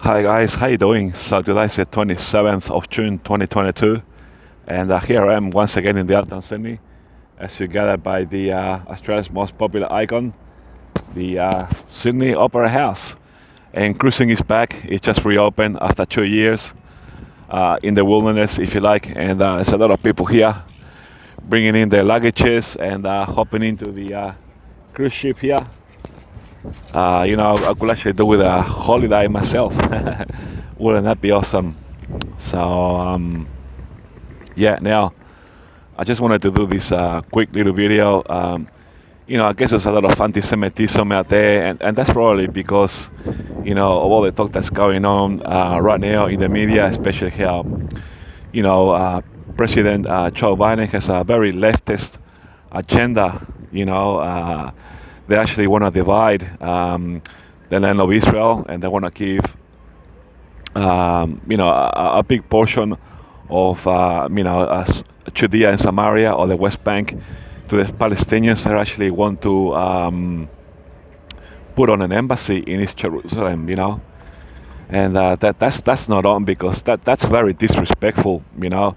Hi guys, how you doing? So today's the 27th of June 2022, and here I am once again in the Alton Sydney as you gather by the Australia's most popular icon, the Sydney Opera House. And cruising is back. It just reopened after 2 years in the wilderness, if you like, and there's a lot of people here bringing in their luggages and hopping into the cruise ship here. I could actually do with a holiday myself. Wouldn't that be awesome? So, yeah, now I just wanted to do this quick little video. I guess there's a lot of anti-Semitism out there, and that's probably because, of all the talk that's going on right now in the media, especially how, President Joe Biden has a very leftist agenda. They actually want to divide the land of Israel, and they want to give, a big portion of, Judea and Samaria or the West Bank to the Palestinians that actually want to put on an embassy in East Jerusalem, and that's not on because that's very disrespectful, what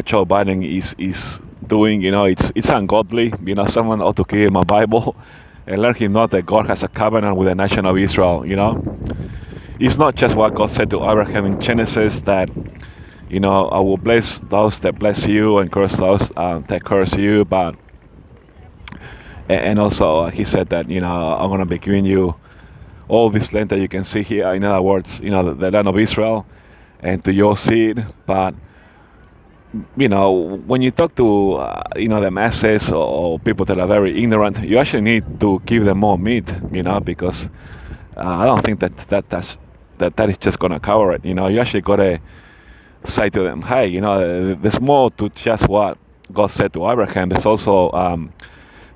Joe Biden is doing, it's ungodly. Someone ought to give him a Bible and let him know that God has a covenant with the nation of Israel. It's not just what God said to Abraham in Genesis that, I will bless those that bless you and curse those that curse you, but and also he said that, I'm going to be giving you all this land that you can see here. In other words, the land of Israel and to your seed. But when you talk to the masses or people that are very ignorant, you actually need to give them more meat, because I don't think that is just going to cover it. You actually got to say to them, hey, there's more to just what God said to Abraham. There's also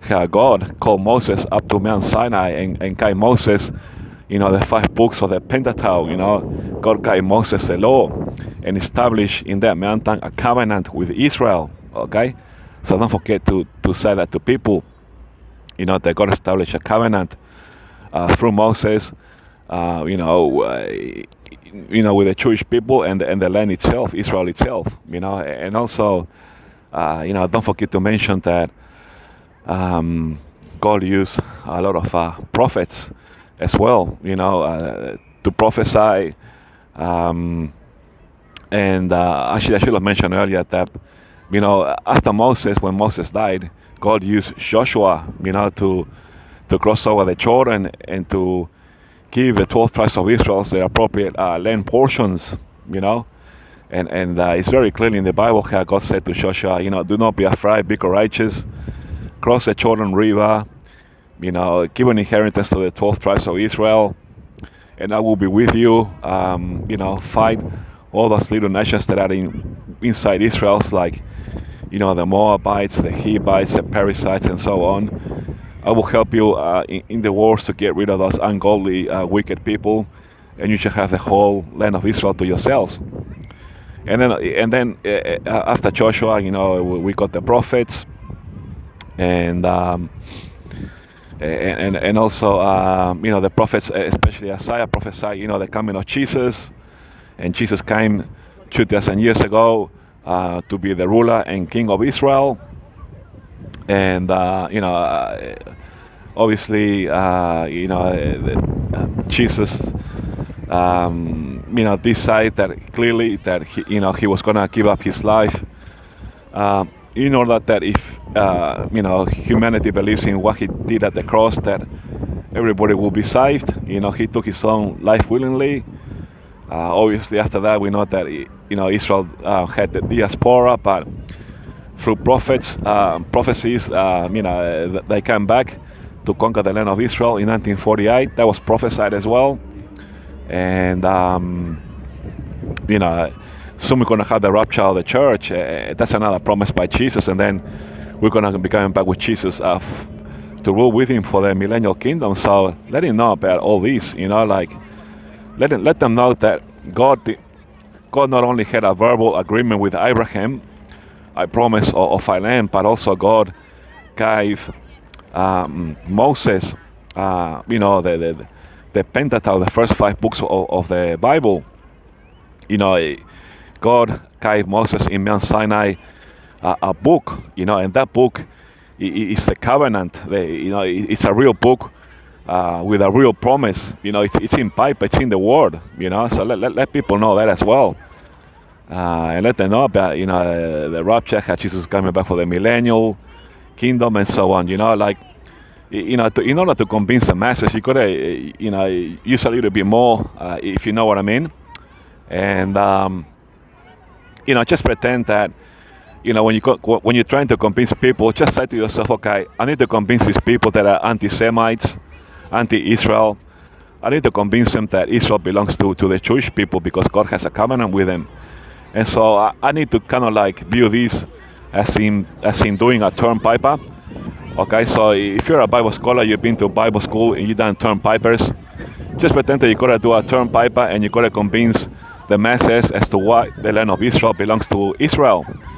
how God called Moses up to Mount Sinai and gave Moses, the 5 books of the Pentateuch. God gave Moses the law and established in that mountain a covenant with Israel. Okay, so don't forget to say that to people. That God established a covenant through Moses. With the Jewish people and the land itself, Israel itself. And also, don't forget to mention that God used a lot of prophets as well, to prophesy. And actually, I should have mentioned earlier that, after Moses, when Moses died, God used Joshua, to cross over the Jordan and to give the 12 tribes of Israel their appropriate land portions, And it's very clearly in the Bible how God said to Joshua, do not be afraid, be courageous, cross the Jordan River, give an inheritance to the 12 tribes of Israel, and I will be with you. Fight all those little nations that are inside Israel, like, the Moabites, the Hivites, the Perizzites, and so on. I will help you in the wars to get rid of those ungodly, wicked people, and you shall have the whole land of Israel to yourselves. And then after Joshua, we got the prophets, and also the prophets, especially Isaiah prophesied, the coming of Jesus, and Jesus came 2,000 years ago to be the ruler and king of Israel. And obviously, Jesus, decided that clearly that he was gonna give up his life in order that if humanity believes in what he did at the cross, that everybody will be saved. He took his own life willingly. Obviously, after that, we know that Israel had the diaspora, but through prophecies, they came back to conquer the land of Israel in 1948. That was prophesied as well. And, soon we're going to have the rapture of the church. That's another promise by Jesus. And then we're going to be coming back with Jesus to rule with him for the millennial kingdom. So let him know about all this, let them know that God not only had a verbal agreement with Abraham, I promise of a land, but also God gave Moses, the Pentateuch, the first 5 books of the Bible, God gave Moses in Mount Sinai a book, and that book is the covenant. It's a real book with a real promise. It's in paper, it's in the Word. So let people know that as well, and let them know about the rapture, how Jesus is coming back for the millennial kingdom, and so on. In order to convince the masses, you gotta use a little bit more, if you know what I mean, and just pretend that. When you're trying to convince people, just say to yourself, okay, I need to convince these people that are anti-Semites, anti-Israel. I need to convince them that Israel belongs to the Jewish people because God has a covenant with them. And so I need to kind of like view this as in doing a term piper. Okay, so if you're a Bible scholar, you've been to Bible school and you've done term pipers, just pretend that you gotta do a term piper and you gotta convince the masses as to why the land of Israel belongs to Israel.